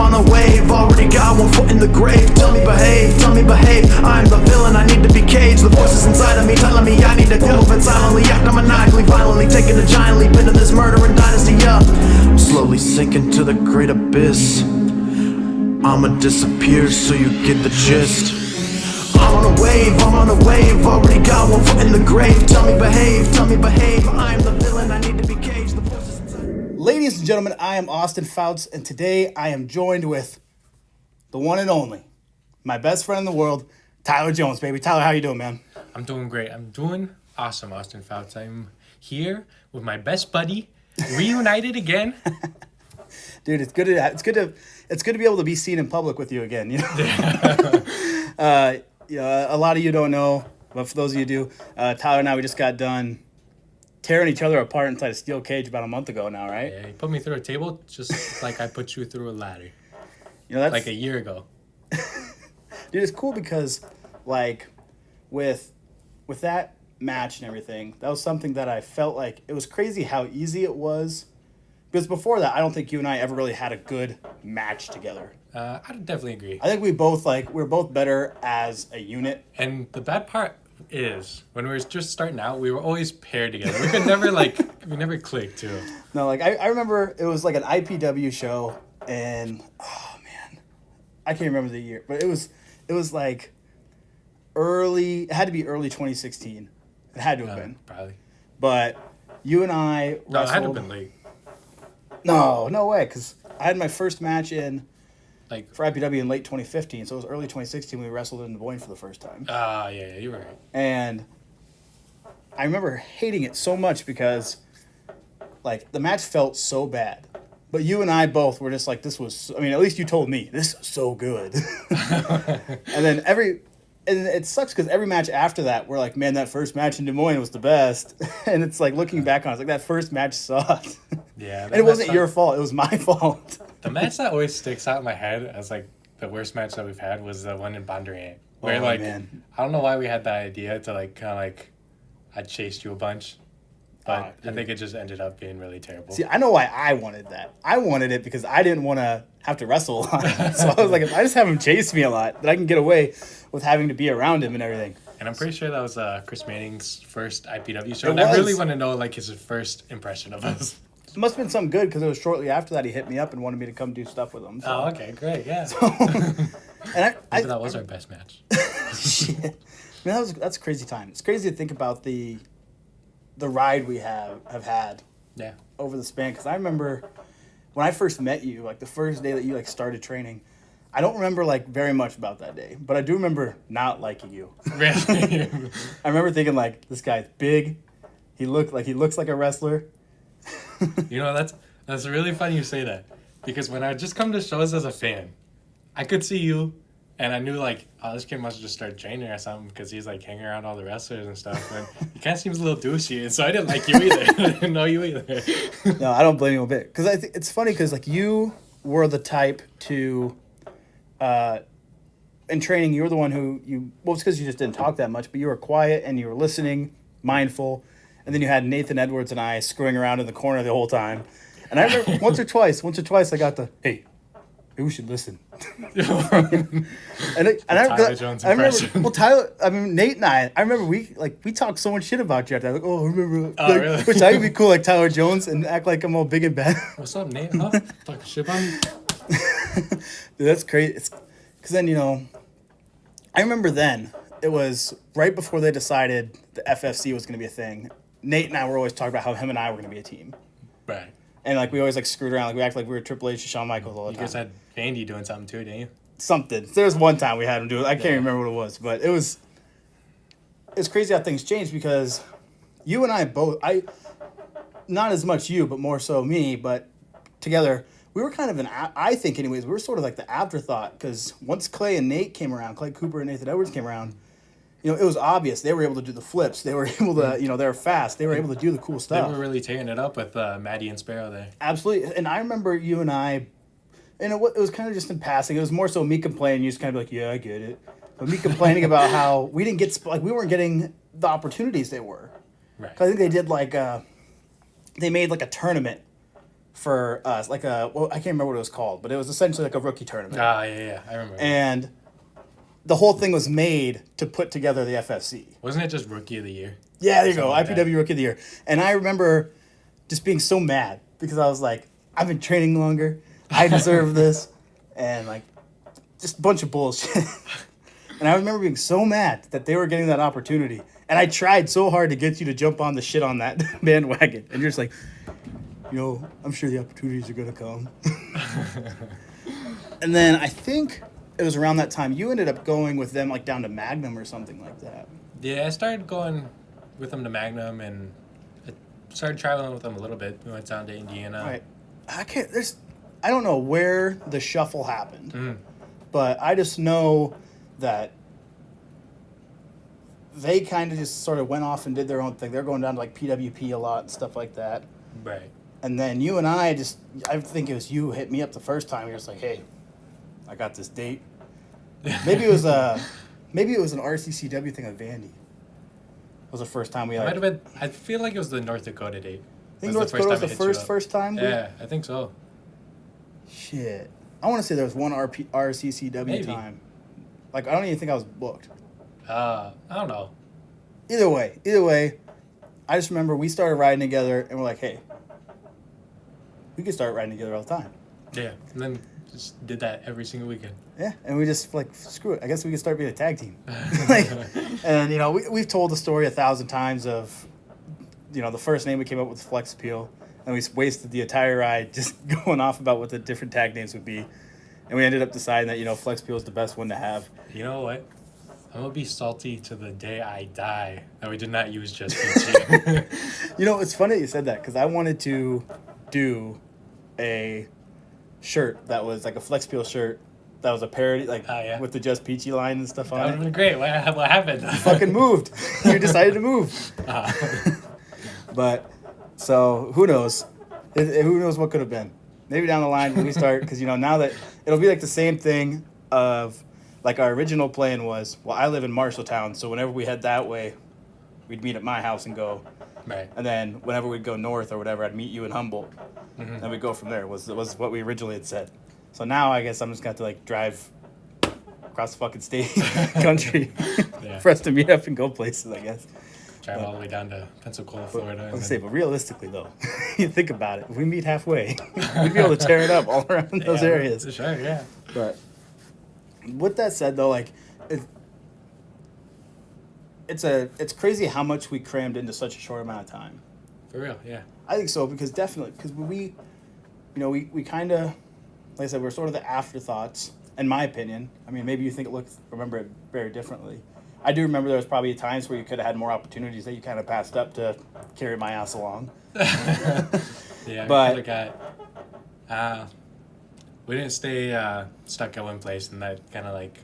on a wave, already got one foot in the grave. Tell me behave, I'm the villain, I need to be caged. The voices inside of me telling me I need to move and silently act. I'm maniacally, violently taking a giant leap into this murdering dynasty, yeah. I'm slowly sinking to the great abyss. I'ma disappear so you get the gist. I'm on a wave, already got one foot in the grave. Tell me behave, I'm the villain, I need to be caged. The voices inside. Ladies and gentlemen, I am Austin Fouts, and today I am joined with the one and only, my best friend in the world, Tyler Jones, baby. Tyler, how you doing, man? I'm doing great. I'm doing awesome, Austin Fouts. I'm here with my best buddy, reunited again. Dude, it's good to be able to be seen in public with you again. You know, a lot of you don't know, but for those of you who do, Tyler and I, we just got done tearing each other apart inside a steel cage about a month ago now, right? Yeah, you put me through a table just like I put you through a ladder. You know, that's like a year ago. Dude, it's cool because, like, with that match and everything, that was something that I felt like it was crazy how easy it was. Because before that, I don't think you and I ever really had a good match together. I definitely agree. I think we're both better as a unit. And the bad part is, when we were just starting out, we were always paired together. We could never, we never clicked, too. No, I remember it was like an IPW show, and, oh, man, I can't remember the year, but it was like it had to be early 2016. It had to have been. Probably. But you and I wrestled. No, it had to have been late. No way, because I had my first match for IPW in late 2015, so it was early 2016 we wrestled in Des Moines for the first time. Yeah, you were right. And I remember hating it so much because, the match felt so bad. But you and I both were just like, at least you told me, this is so good. And it sucks because every match after that, we're like, man, that first match in Des Moines was the best. And it's like, looking back on it, it's like, that first match sucked. Yeah. And it wasn't your fault, it was my fault. The match that always sticks out in my head as, the worst match that we've had was the one in Bondurant. Where, man. I don't know why we had that idea to, I chased you a bunch. But I think it just ended up being really terrible. See, I know why I wanted that. I wanted it because I didn't want to have to wrestle a lot. So I was like, if I just have him chase me a lot, then I can get away with having to be around him and everything. And I'm pretty sure that was Chris Manning's first IPW show. And I really want to know, his first impression of us. It must have been something good because it was shortly after that he hit me up and wanted me to come do stuff with him. So. Oh, okay, great, yeah. So, and that was our best match. Shit. That's a crazy time. It's crazy to think about the ride we have had over the span. Because I remember when I first met you, the first day that you started training, I don't remember very much about that day, but I do remember not liking you. Really? I remember thinking this guy's big. He looks like a wrestler. You know, that's really funny you say that, because when I just come to shows as a fan, I could see you, and I knew this kid must have just started training or something because he's hanging around all the wrestlers and stuff. And he kind of seems a little douchey, and so I didn't like you either. I didn't know you either. No, I don't blame you a bit, because I think it's funny because you were the type to, in training, you were the one who it's because you just didn't talk that much, but you were quiet and you were listening, mindful. And then you had Nathan Edwards and I screwing around in the corner the whole time. And I remember once or twice I got the, hey, maybe we should listen. and Tyler Jones impression. Nate and I remember we talked so much shit about you after that. Really? Which I would be cool like Tyler Jones and act like I'm all big and bad. What's up, Nate? Huh? Talking shit on me? Dude, that's crazy. Because then, I remember then, it was right before they decided the FFC was going to be a thing. Nate and I were always talking about how him and I were going to be a team. Right. And we always screwed around. We acted like we were Triple H and Shawn Michaels all the time. You guys had Vandy doing something too, didn't you? Something. There was one time we had him do it. I can't remember what it was, but it's crazy how things changed because you and I both, not as much you, but more so me, but together, we were kind of I think anyways, we were sort of the afterthought because once Clay and Nate came around, Clay Cooper and Nathan Edwards came around, it was obvious they were able to do the flips. They were able to, they were fast. They were able to do the cool stuff. They were really tearing it up with Maddie and Sparrow there. Absolutely. And I remember you and I, and it was kind of just in passing. It was more so me complaining. You just kind of be like, yeah, I get it. But me complaining about how we didn't get, we weren't getting the opportunities they were. Right. I think they did they made a tournament for us, like a, well, I can't remember what it was called, but it was essentially like a rookie tournament. Ah, yeah, I remember. And the whole thing was made to put together the FFC. Wasn't it just Rookie of the Year? Yeah, there you go, Something like IPW Rookie of the Year. And I remember just being so mad because I was like, I've been training longer, I deserve this, and like, just a bunch of bullshit. And I remember being so mad that they were getting that opportunity. And I tried so hard to get you to jump on the shit on that bandwagon. And you're just like, I'm sure the opportunities are going to come. And then I think it was around that time you ended up going with them like down to Magnum or something like that. Yeah, I started going with them to Magnum, and I started traveling with them a little bit. We went down to Indiana. Right. I don't know where the shuffle happened. But I just know that they kind of just sort of went off and did their own thing. They're going down to like PWP a lot and stuff like that. Right. And then you and I think it was you hit me up the first time. You're just like, hey, I got this date. Maybe it was an RCCW thing at Vandy. It was the first time we Might have been. I feel like it was the North Dakota date. I think North Dakota was the first time? Yeah, I think so. Shit. I want to say there was one RCCW Maybe. time. Like, I don't even think I was booked. I don't know. Either way, I just remember we started riding together, and we're like, hey, we could start riding together all the time. Yeah, and then just did that every single weekend. Yeah, and we just, like, screw it. I guess we could start being a tag team. And, we've told the story 1,000 times of, the first name we came up with was Flex Appeal, and we wasted the entire ride just going off about what the different tag names would be. And we ended up deciding that, Flex Appeal is the best one to have. You know what? I'm going to be salty to the day I die that we did not use Just PT. It's funny that you said that, because I wanted to do a shirt that was like a Flex Appeal shirt that was a parody, like with the Just Peachy line and stuff That on would it. have been great. What happened? You fucking moved. You decided to move. But, so, who knows? Who knows what could have been? Maybe down the line when we start, because, now that it'll be like the same thing of, like, our original plan was, well, I live in Marshalltown, so whenever we head that way, we'd meet at my house and go. Right. And then whenever we'd go north or whatever, I'd meet you in Humboldt. Mm-hmm. And we'd go from there, was what we originally had said. So now I guess I'm just going to, like, drive across the fucking state, country, for us to meet up and go places, I guess. Drive all the way down to Pensacola, Florida. But realistically, though, you think about it. If we meet halfway, we'd be able to tear it up all around those areas. Sure, yeah. But with that said, though, like, it's crazy how much we crammed into such a short amount of time. For real, yeah. I think so, because we kind of, like I said, we're sort of the afterthoughts, in my opinion. I mean, maybe you remember it very differently. I do remember there was probably times where you could have had more opportunities that you kind of passed up to carry my ass along. Yeah, but we got, we didn't stay stuck at one place, and that kind of like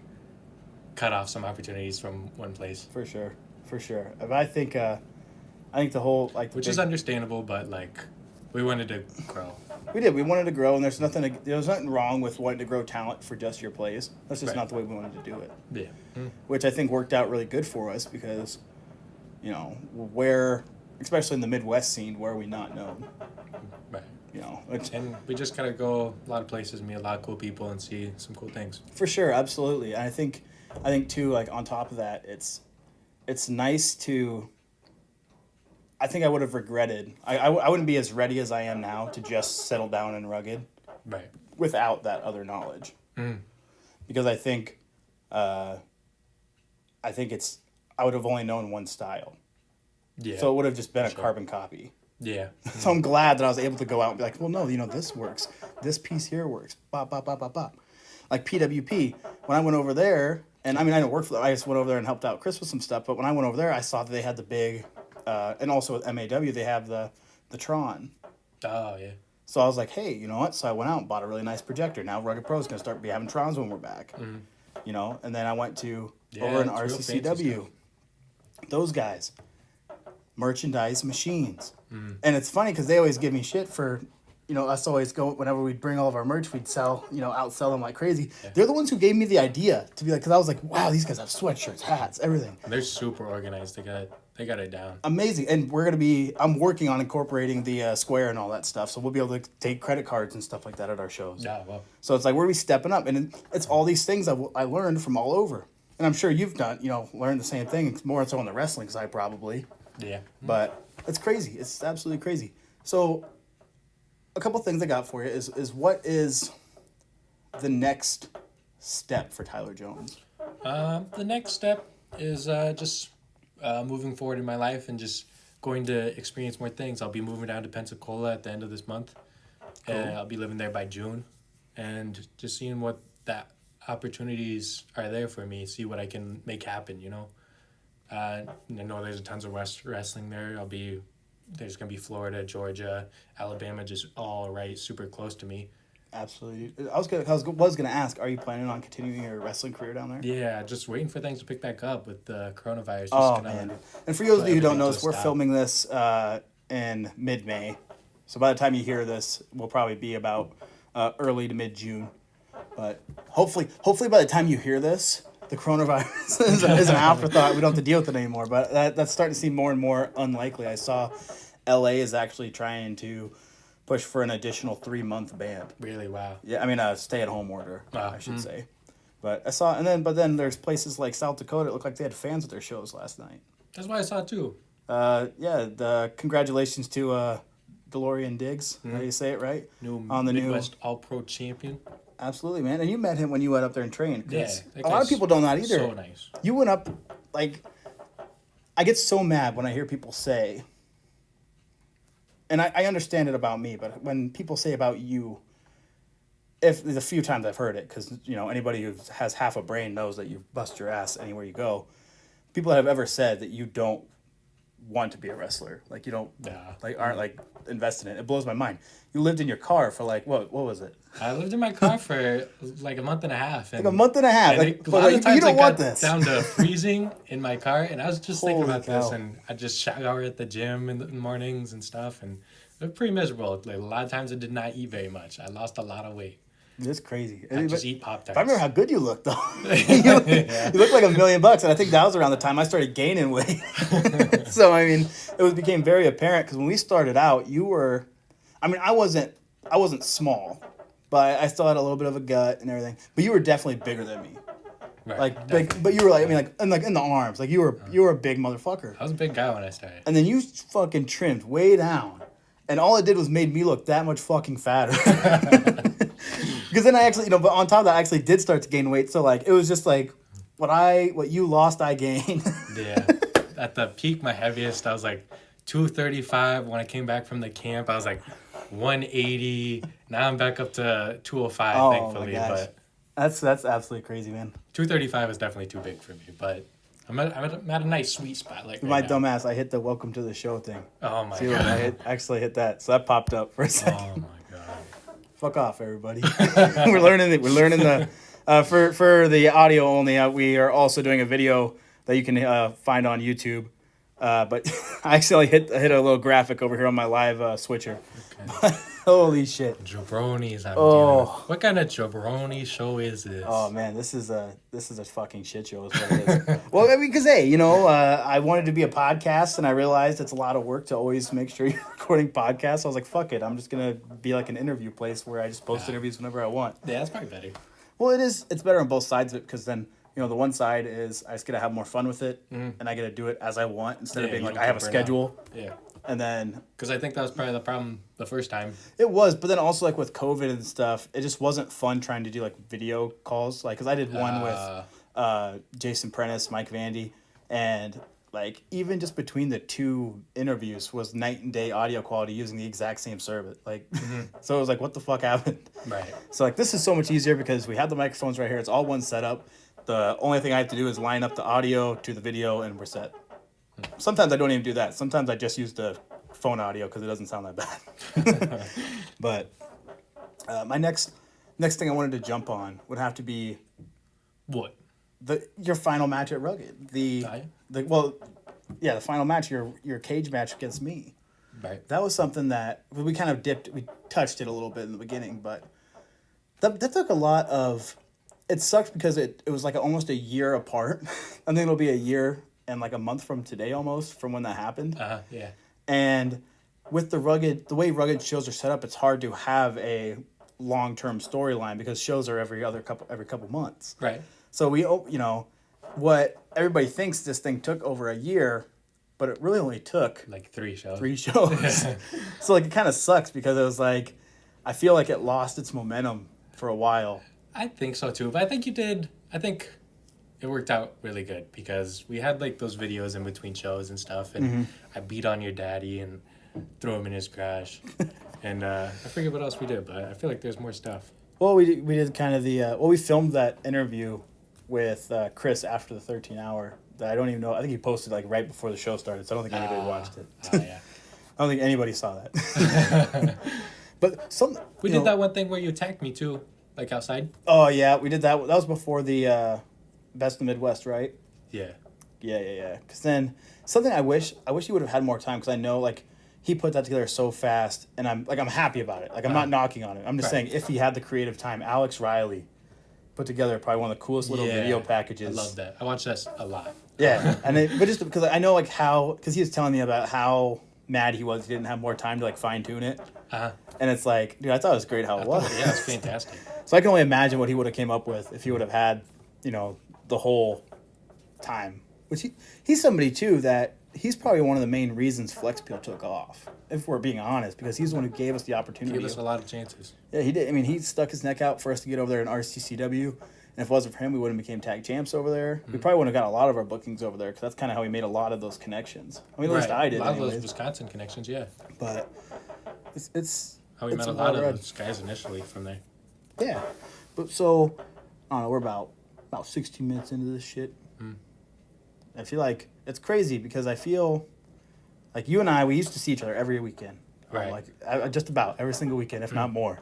cut off some opportunities from one place. For sure. But I think the whole which is understandable, but like we wanted to grow. We did. We wanted to grow, and there's nothing wrong with wanting to grow talent for just your plays. That's just not the way we wanted to do it. Yeah. Which I think worked out really good for us because, especially in the Midwest scene, where are we not known? Right. And we just gotta go a lot of places, meet a lot of cool people, and see some cool things. For sure, absolutely. And I think too, like on top of that, it's nice to. I think I would have regretted. I wouldn't be as ready as I am now to just settle down in rugged, right? Without that other knowledge, because I think I would have only known one style. Yeah. So it would have just been a carbon copy. Yeah. So I'm glad that I was able to go out and be like, well, no, this works. This piece here works. Bop, bop, bop, bop, bop. Like PWP, when I went over there, and I mean, I didn't work for them. I just went over there and helped out Chris with some stuff. But when I went over there, I saw that they had the big, and also with MAW, they have the Tron. Oh, yeah. So I was like, hey, you know what? So I went out and bought a really nice projector. Now Rugged Pro's going to start having Trons when we're back. And then I went to over in RCCW. Those guys. Merchandise machines. And it's funny because they always give me shit for, you know, us always go, whenever we'd bring all of our merch, we'd sell, you know, outsell them like crazy. They're the ones who gave me the idea to be like, because I was like, wow, these guys have sweatshirts, hats, everything. They're super organized. They got it down. Amazing. And I'm working on incorporating the Square and all that stuff. So we'll be able to take credit cards and stuff like that at our shows. Yeah, well, So it's like, we're stepping up. And it's all these things I learned from all over. And I'm sure you've done, you know, learned the same thing. It's more so on the wrestling side, probably. yeah. But it's crazy. It's absolutely crazy. So a couple things I got for you is what is the next step for Tyler Jones? The next step is just moving forward in my life and just going to experience more things. I'll be moving down to Pensacola at the end of this month. Cool. I'll be living there by June, and just seeing what that opportunities are there for me. See what I can make happen. You know, I know there's tons of wrestling there. There's gonna be Florida, Georgia, Alabama, just all right, super close to me. Absolutely. I was gonna ask, are you planning on continuing your wrestling career down there? Yeah, just waiting for things to pick back up with the coronavirus. Just Oh kinda, man! And for those of you who don't know this, everything to we're stop. filming this in mid-May, so by the time you hear this, we'll probably be about early to mid-June. But hopefully by the time you hear this, the coronavirus is an afterthought. We don't have to deal with it anymore. But that's starting to seem more and more unlikely. I saw LA is actually trying to push for an additional 3-month ban. Really, wow. Yeah, I mean a stay-at-home order, Wow. I should say. But I saw, but then there's places like South Dakota. It looked like they had fans at their shows last night. That's what I saw too. Yeah. The congratulations to DeLorean Diggs. How do you say it right? New On the Midwest All-Pro champion. Absolutely, man. And you met him when you went up there and trained. 'Cause Yeah, that a lot of guy's people don't know that either. So nice. You went up, like, I get so mad when I hear people say, and I understand it about me, but when people say about you, if there's a few times I've heard it, because, you know, anybody who has half a brain knows that you bust your ass anywhere you go. People that have ever said that you don't want to be a wrestler, like you don't, Yeah. like aren't like invested in it. It blows my mind. You lived in your car for like what was it? I lived in my car for like a month and a half. And, Like a month and a half. and Like, a lot of you times don't it want got this. down to freezing in my car, and I was just thinking Holy about this, cow. and I just shower at the gym in the mornings and stuff, and it was pretty miserable. Like, a lot of times I did not eat very much. I lost a lot of weight. It's crazy. I just But eat Pop-Tarts. if I remember how good you looked, though. you looked like $1 million, and I think that was around the time I started gaining weight. So I mean, became very apparent because when we started out, you were, I mean, I wasn't small, but I still had a little bit of a gut and everything. But you were definitely bigger than me. Right, Like definitely. big, but you were like, I mean, like in the arms, like you were a big motherfucker. I was a big guy when I started. And then you fucking trimmed way down. And all it did was made me look that much fucking fatter. Because then I actually, but on top of that, I actually did start to gain weight. So like, it was just like, what you lost, I gained. Yeah. At the peak, my heaviest, I was like 235. When I came back from the camp, I was like 180. Now I'm back up to 205, Oh, thankfully. my gosh. But That's absolutely crazy, man. 235 is definitely too big for me. But I'm at a nice sweet spot. Like My right now. dumbass, I hit the welcome to the show thing. Oh my See what god. actually hit that. So that popped up for a second. Oh my god. Fuck off, everybody. We're learning it. We're learning the for the audio only. We are also doing a video that you can find on YouTube. But I actually hit a little graphic over here on my live switcher. Okay. Holy shit! Jabronis. Oh. What kind of jabroni show is this? Oh man, this is a fucking shit show. Is what it is. Well, I mean, because hey, I wanted to be a podcast, and I realized it's a lot of work to always make sure you're recording podcasts. I was like, fuck it, I'm just gonna be like an interview place where I just post interviews whenever I want. Yeah, that's probably better. Well, it is. It's better on both sides of it because then the one side is I just get to have more fun with it, and I get to do it as I want instead of Yeah, being you like don't I have a get burnt schedule, Yeah. and then Because I think that was probably the problem the first time. it was. But then also like with COVID and stuff, it just wasn't fun trying to do like video calls. Like, because I did one with Jason Prentice, Mike Vandy, and like even just between the two interviews was night and day audio quality using the exact same service. Like, so it was like, what the fuck happened? Right. So like this is so much easier because we have the microphones right here. It's all one setup. The only thing I have to do is line up the audio to the video and we're set. Sometimes I don't even do that. Sometimes I just use the phone audio because it doesn't sound that bad. But my next thing I wanted to jump on would have to be What? your final match at Rugged. The final match, your cage match against me. Right. That was something that we kind of we touched it a little bit in the beginning, but that took a lot of. It sucked because it was like almost a year apart. I think it'll be a year and like a month from today almost from when that happened. Yeah. And with the way rugged shows are set up, it's hard to have a long-term storyline because shows are every couple months. Right. So what everybody thinks this thing took over a year, but it really only took Like 3 shows. 3 shows. So like it kind of sucks because it was like I feel like it lost its momentum for a while. I think so too, but I think it worked out really good because we had like those videos in between shows and stuff, and I beat on your daddy and threw him in his garage, and I forget what else we did, but I feel like there's more stuff. Well, we did kind of we filmed that interview with Chris after the 13 hour that I don't even know. I think he posted like right before the show started, so I don't think anybody watched it. Yeah. I don't think anybody saw that. But We did that one thing where you attacked me too, like outside. Oh yeah, we did that. That was before the Best of the Midwest, right? Yeah. Yeah. Because then something I wish he would have had more time because I know like he put that together so fast, and I'm happy about it. Like I'm not knocking on it. I'm just saying if he had the creative time, Alex Riley put together probably one of the coolest little video packages. I love that. I watch that a lot. Yeah, but just because I know like because he was telling me about how mad he was, he didn't have more time to like fine tune it. And it's like, dude, I thought it was great how it was. Yeah, it's fantastic. So I can only imagine what he would have came up with if he would have had, the whole time. Which he's somebody too that he's probably one of the main reasons FlexPeel took off, if we're being honest, because he's the one who gave us the opportunity. Gave us a lot of chances. Yeah, he did. I mean, he stuck his neck out for us to get over there in RCCW, and if it wasn't for him, we wouldn't have became tag champs over there. We probably wouldn't have got a lot of our bookings over there because that's kind of how we made a lot of those connections. I mean, at least I did. A lot anyways. of those Wisconsin connections, yeah. But it's How we met a lot of those guys initially from there. Yeah, but so I don't know. We're about 16 minutes into this shit. I feel like it's crazy because I feel like you and I, we used to see each other every weekend. Right. Just about every single weekend, if not more.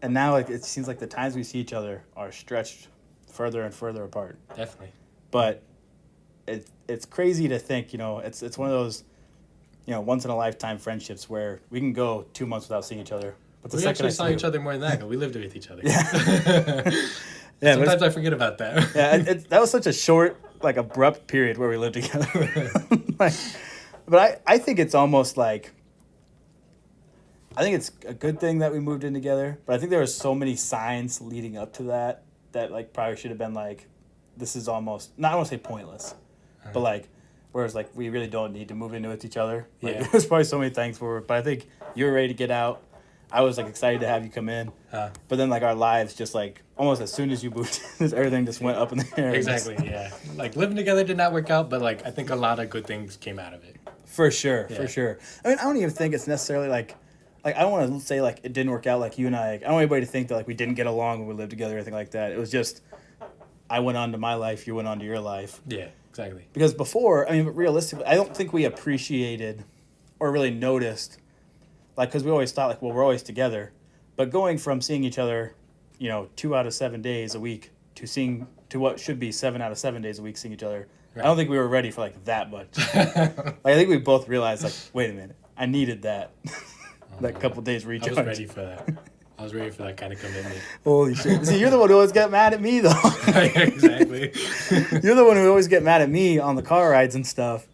And now it seems like the times we see each other are stretched further and further apart. Definitely. But it's crazy to think, it's one of those, once in a lifetime friendships where we can go 2 months without seeing each other. But We actually saw each other more than that, but we lived with each other. Yeah, Sometimes I forget about that. Yeah, that was such a short, abrupt period where we lived together. But I think it's almost like, I think it's a good thing that we moved in together. But I think there were so many signs leading up to that probably should have been this is almost, not I want to say pointless, but whereas we really don't need to move in with each other. There's probably so many things for it. But I think you were ready to get out. I was excited to have you come in, but then our lives just almost as soon as you moved, everything just went up in the air. Exactly, yeah. Living together did not work out, but I think a lot of good things came out of it. For sure, Yeah. for sure. I mean, I don't even think it's necessarily I don't want to say it didn't work out you and I. I don't want anybody to think that we didn't get along when we lived together or anything like that. It was just I went on to my life, you went on to your life. Yeah, exactly. Because before, I mean, realistically, I don't think we appreciated or really noticed. Because we always thought, we're always together. But going from seeing each other, 2 out of 7 days a week to what should be 7 out of 7 days a week seeing each other, right. I don't think we were ready for, that much. I think we both realized, wait a minute, I needed that. That couple days recharge. I was ready for that. I was ready for that kind of commitment. Holy shit. See, you're the one who always get mad at me, though. Exactly. You're the one who always get mad at me on the car rides and stuff.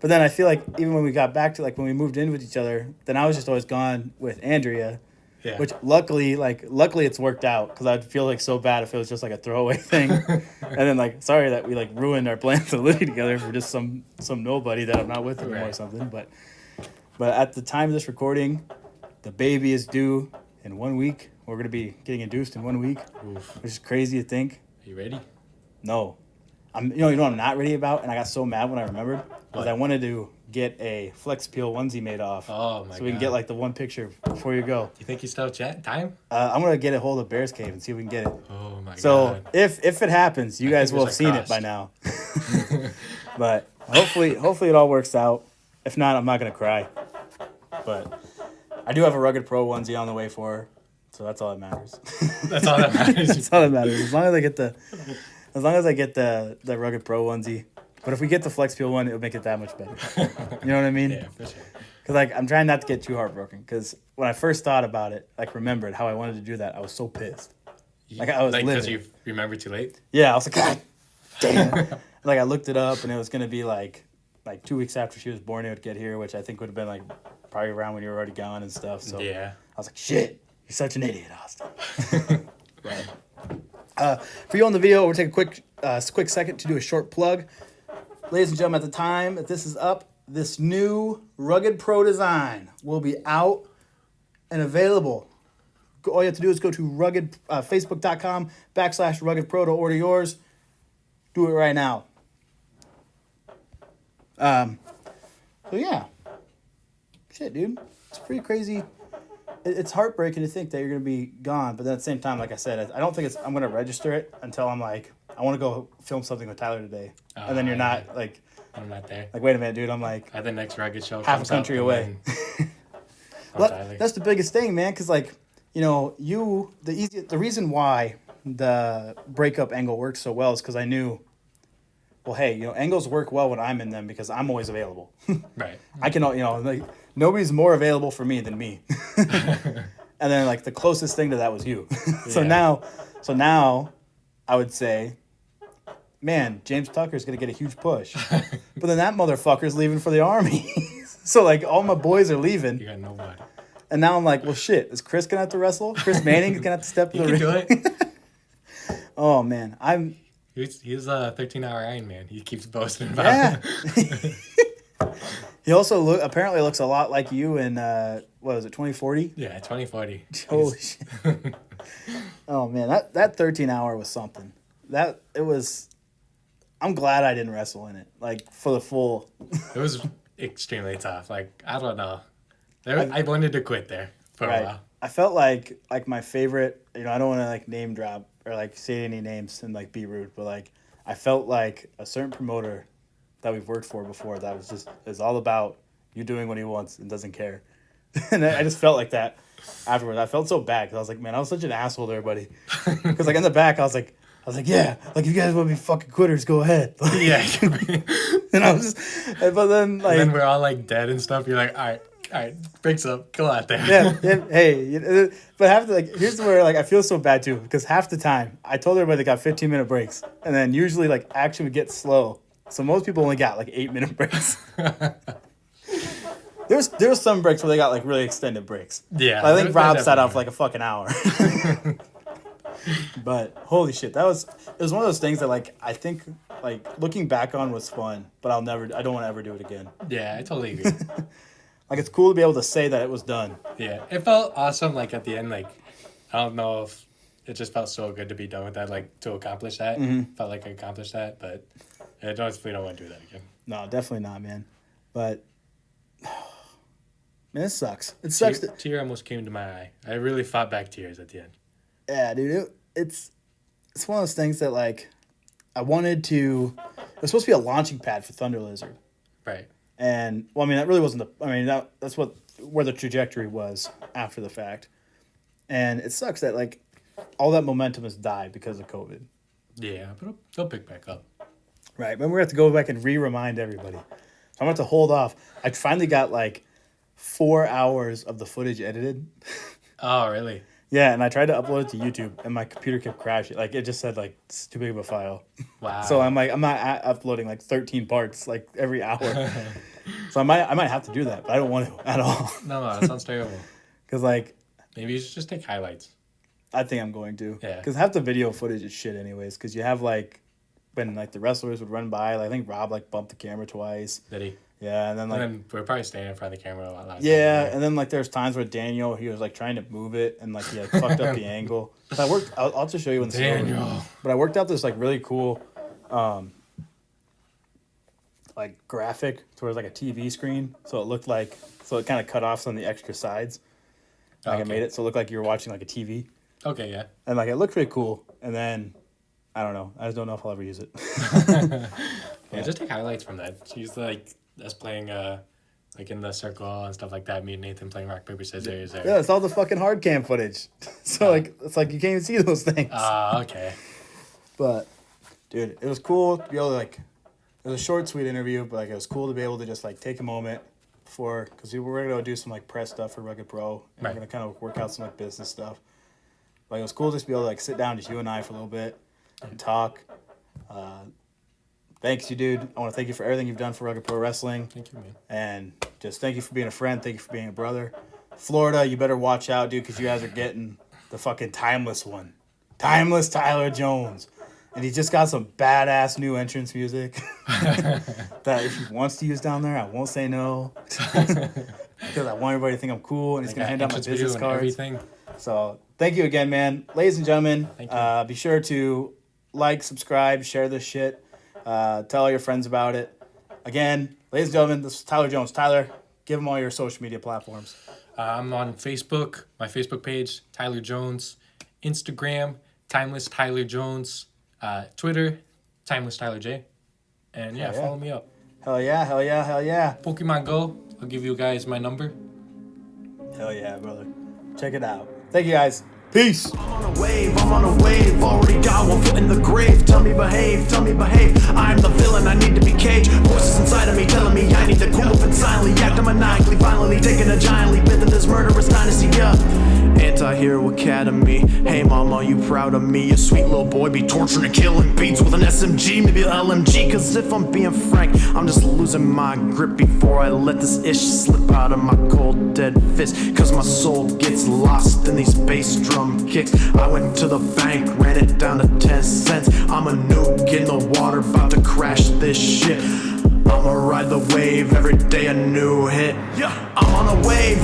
But then I feel even when we got back to when we moved in with each other, then I was just always gone with Andrea, yeah. Which luckily it's worked out because I'd feel so bad if it was just a throwaway thing, and then sorry that we ruined our plans of living together for just some nobody that I'm not with anymore or something. But at the time of this recording, the baby is due in 1 week. We're gonna be getting induced in 1 week, which is crazy to think. Are you ready? No. You know what I'm not ready about, and I got so mad when I remembered, was I wanted to get a FlexPeel onesie made off. Oh, my God. So we can get the one picture before you go. You think you still have time? I'm going to get a hold of Bears Cave and see if we can get it. Oh, my God. So if it happens, you guys will have seen it by now. But hopefully it all works out. If not, I'm not going to cry. But I do have a Rugged Pro onesie on the way for her, so that's all that matters. That's all that matters. That's all that matters. As long as I get the Rugged Pro onesie, But if we get the Flex Fuel one, it'll make it that much better. You know what I mean? Yeah, for sure. Because like I'm trying not to get too heartbroken. Because when I first thought about it, like remembered how I wanted to do that, I was so pissed. Like I was because livid. you remember too late. Yeah, I was like, God damn. Like I looked it up, and it was gonna be like 2 weeks after she was born, it would get here, which I think would have been like probably around when you were already gone and stuff. So Yeah. I was like, shit, you're such an idiot, Austin. Right. For you on the video, we'll take a quick second to do a short plug. Ladies and gentlemen, at the time that this is up, this new Rugged Pro design will be out and available. All you have to do is go to Facebook.com/Rugged Pro to order yours. Do it right now. So yeah. Shit, dude. It's pretty crazy. It's heartbreaking to think that you're going to be gone, but then at the same time, like I said, I don't think I'm going to register it until I'm like, I want to go film something with Tyler today. And then you're not like, I'm not there. like, wait a minute, dude. I'm like At the next Rugged show, half a comes up country and away. then Well, Tyler. that's the biggest thing, man. Because like, you know, the reason why the breakup angle worked so well is because I knew, well, hey, you know, angles work well when I'm in them because I'm always available. Right. I can, you know, like nobody's more available for me than me. And then like the closest thing to that was you. So Yeah. now I would say, man, James Tucker's going to get a huge push. But then that motherfucker's leaving for the army. So like all my boys are leaving. You got nobody. And now I'm like, well, shit, is Chris going to have to wrestle? Chris Manning is going to have to step in You the can ring? do it. Oh, man. He's a 13-hour Iron Man. He keeps boasting about it. Yeah. He also apparently looks a lot like you in, what was it, 2040? Yeah, 2040. Holy shit. Oh, man. That 13-hour was something. I'm glad I didn't wrestle in it. Like, for the full. It was extremely tough. Like, I don't know. I wanted to quit there for a while. I felt like my favorite, you know, I don't want to like name drop or like say any names and like be rude, but like I felt like a certain promoter that we've worked for before that is all about you doing what he wants and doesn't care. And I just felt like that afterwards. I felt so bad because I was like, man, I was such an asshole to everybody. Because like in the back, I was like, yeah, like if you guys want to be fucking quitters, go ahead. Yeah. And I was, but then like, And then we're all like dead and stuff. You're like, all right, breaks up, go out there. yeah, hey, but half the like, here's where like I feel so bad too because half the time I told everybody they got 15-minute breaks, and then usually like action would get slow, so most people only got like 8-minute breaks. There's some breaks where they got like really extended breaks. Yeah, I think there Rob sat definitely out for like a fucking hour. But holy shit, it was one of those things that like I think like looking back on was fun, but I don't want to ever do it again. Yeah, I totally agree. Like it's cool to be able to say that it was done. Yeah, it felt awesome. Like at the end, like I don't know if it just felt so good to be done with that, like to accomplish that. Felt like I accomplished that, but I definitely don't want to do that again. No, definitely not, man. But man, it sucks. It sucks. Tear almost came to my eye. I really fought back tears at the end. Yeah, dude. It's one of those things that like I wanted to. It was supposed to be a launching pad for Thunder Lizard, Right. and well, I mean that really wasn't the. I mean that's where the trajectory was after the fact, and it sucks that like all that momentum has died because of COVID. Yeah, but they'll pick back up. Right, but we're gonna have to go back and remind everybody. So I'm gonna have to hold off. I finally got like 4 hours of the footage edited. Oh, really? Yeah, and I tried to upload it to YouTube, and my computer kept crashing. Like it just said like it's too big of a file. Wow. So I'm like I'm not uploading like 13 parts like every hour. So I might have to do that, but I don't want to at all. No, that sounds terrible. Because like Maybe you should just take highlights. I think I'm going to. Yeah. Because half the video footage is shit anyways. Because you have like when like the wrestlers would run by. Like, I think Rob like bumped the camera twice. Did he? Yeah, and then like And then we're probably standing in front of the camera a lot. yeah, and then like there's times where Daniel he was like trying to move it and like he like fucked up the angle. So I worked. I'll just show you when the Daniel. But I worked out this like really cool, like graphic towards like a TV screen, so it kind of cut off some of the extra sides. Like I Okay. made it so it looked like you were watching like a TV, Okay, yeah. and like it looked pretty cool. And then I don't know. I just don't know if I'll ever use it. Yeah, just take highlights from that. Use like us playing like in the circle and stuff like that. Me and Nathan playing rock paper scissors. Or... Yeah, it's all the fucking hard cam footage. So like it's like you can't even see those things. Okay. But dude, it was cool to be able to like was a short, sweet interview, but like it was cool to be able to just like take a moment before, because we were gonna do some like press stuff for Rugged Pro, and Right. we're gonna kind of work out some like business stuff. Like it was cool just to be able to like sit down, just you and I for a little bit and talk. Thanks you, dude. I want to thank you for everything you've done for Rugged Pro Wrestling. Thank you, man. And just thank you for being a friend. Thank you for being a brother. Florida, you better watch out, dude, because you guys are getting the fucking timeless one. Timeless Tyler Jones. And he just got some badass new entrance music that if he wants to use down there, I won't say no. Because I want everybody to think I'm cool, and he's going to hand out my Entrance video business and cards. everything. So thank you again, man. Ladies and gentlemen, Thank you. be sure to like, subscribe, share this shit. Tell all your friends about it. Again, ladies and gentlemen, this is Tyler Jones. Tyler, give them all your social media platforms. I'm on Facebook, my Facebook page, Tyler Jones. Instagram, Timeless Tyler Jones. Twitter, Timeless Tyler J. And yeah, Oh, yeah. follow me up. Hell yeah, hell yeah, hell yeah. Pokemon Go, I'll give you guys my number. Hell yeah, brother. Check it out. Thank you, guys. Peace. I'm on a wave, already got one foot in the grave. Tell me behave, I'm the villain, I need to be caged. Voices inside of me telling me I need to cool up and silently act maniacally, violently taking a giant leap into this murderous dynasty, yeah. Anti-Hero Academy, hey mama, you proud of me? A sweet little boy be torturing and killing beats with an SMG, maybe an LMG. Cause if I'm being frank, I'm just losing my grip before I let this ish slip out of my cold dead fist. Cause my soul gets lost in these bass drum kicks. I went to the bank, ran it down to 10 cents. I'm a nuke in the water, about to crash this shit. I'ma ride the wave, every day a new hit. Yeah, I'm on a wave,